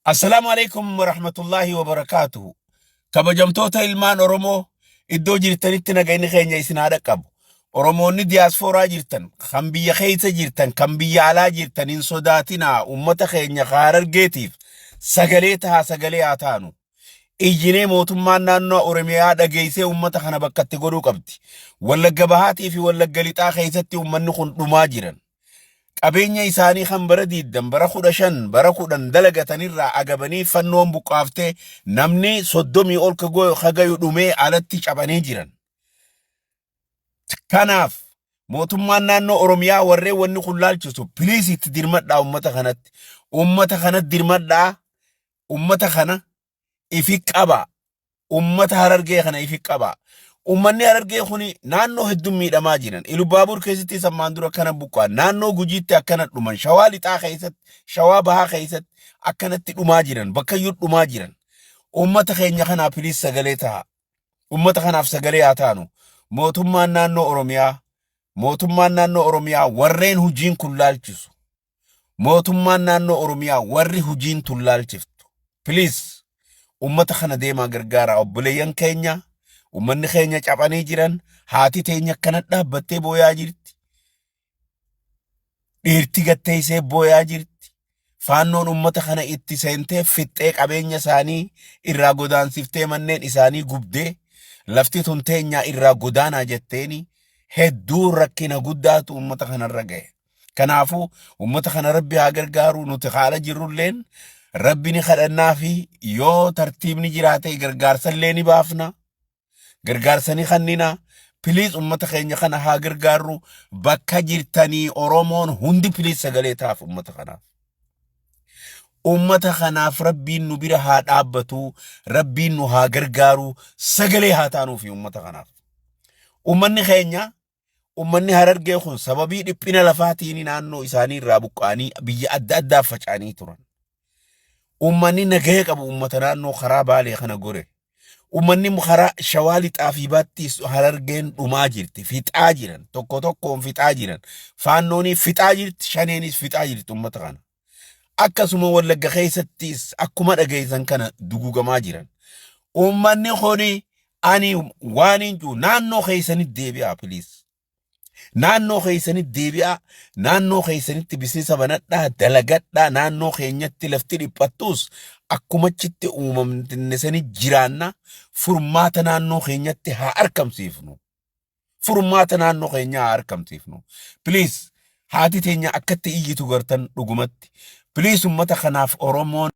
Assalamu alaikum warahmatullahi wabarakatuh. Kabajamtoota ilmaan Oromoo iddoo jirtanitti nagayni keenya isin haa dhaqqabu. Oromoonni diyaasporaa jirtan, kan biyya keessa jirtan, kan biyya alaa jirtan hin sodaatinaa uummata keenya Harargeetiif sagalee haa taanu. Iyyinee mootummaan naannoo Oromiyaa dhageessee uummata kana bakkatti godhuu qabdi. Wallagga Bahaatii fi Wallagga Lixaa keessatti uummanni kun dhumaa jiran. Qabeenya isaanii kan bara 20 bara 15 bara 10 dalagatanirraa agabanii fannoon buqqaaftee namni 30 ol kagayu dhumee alatti cabanii jiran. Kanaaf mootummaan naannoo Oromiyaa warree wanni kun laalchisu please itti dirmadhaa uummata kanatti. Uummata kanatti dirmadhaa. Uummata kana ifi qaba. Uummata Harargee kana ifi qaba. Uummanni Harargee kuni naannoo hedduu miidhamaa jiran. Ilubaabuur keessatti sammaan dura kana buqqaa. Naannoo Gujiitti akkana dhuman. Shawaa Lixaa keessatti, Shawaa Bahaa keessatti akkanatti dhumaa jiran. Bakkayyuu dhumaa jiran. Uummata keenya kanaa please sagalee ta'a. Uummata kanaaf sagalee haa taanu. Mootummaan naannoo Oromiyaa warreen hujiin kun laalchisu. Mootummaan naannoo Oromiyaa warri hujiin tun laalchiftu. Please uummata kana deemaa gargaara. Obboleeyyan keenya ummanni keenya cabanii jiran, haati teenya akkana dhaabbattee booyaa jirti. Dhiirti gatteessee booyaa jirti. Faannoon ummata kana itti seentee fixxee qabeenya isaanii irraa godaansiftee manneen isaanii gubdee lafti tun teenyaa irraa godaanaa jetteeni hedduu rakkina guddaatu ummata kanarra ga'e. Kanaafuu ummata kana Rabbi haa gargaaru. Nuti haala jirrulleen Rabbi ni kadhannaa fi yoo tartiibni jiraate gargaarsallee ni baafna. Gargaarsanii kannina please ummata keenya kana haa gargaarru. Bakka jirtanii Oromoon hundi please sagalee taaf ummata kanaaf. Ummata kanaaf Rabbiin nu bira haa dhaabbatu. Rabbiin nu haa gargaaru. Sagalee haa taanuuf ummata kanaaf. Ummanni keenya ummanni Harargee kun sababii dhiphina lafaatiin naannoo isaanii irraa buqqaanii biyya adda addaa faca'anii turan. Ummanni nagahee qabu ummata naannoo karaa Baalee kana gore. Ummanni karaa Shawaa Lixaa fi Baattis Harargeen dhumaa jirti. Fixaa jiran. Tokkoon fixaa jiran. Faannoonii fixaa jirti. Shaneenis fixaa jirti ummata kana. Akkasuma Wallagga keessattis akkuma dhageessan kana dugugamaa jiran. Ummanni kuni ani waan hin jiru naannoo keessanitti deebi'aa please. Naannoo keessanitti deebi'aa. Naannoo keessanitti bisinsa banadhaa. Dalagadhaa. Naannoo keenyatti lafti dhiphattus akkuma achitti uumamne jiraanna. Furmaata naannoo keenyatti haa argamsiifnu. Furmaata naannoo keenya haa argamsiifnu. Please haati teenya akkatti iyyitu gartan dhugumatti. Please ummata kanaaf Oromoon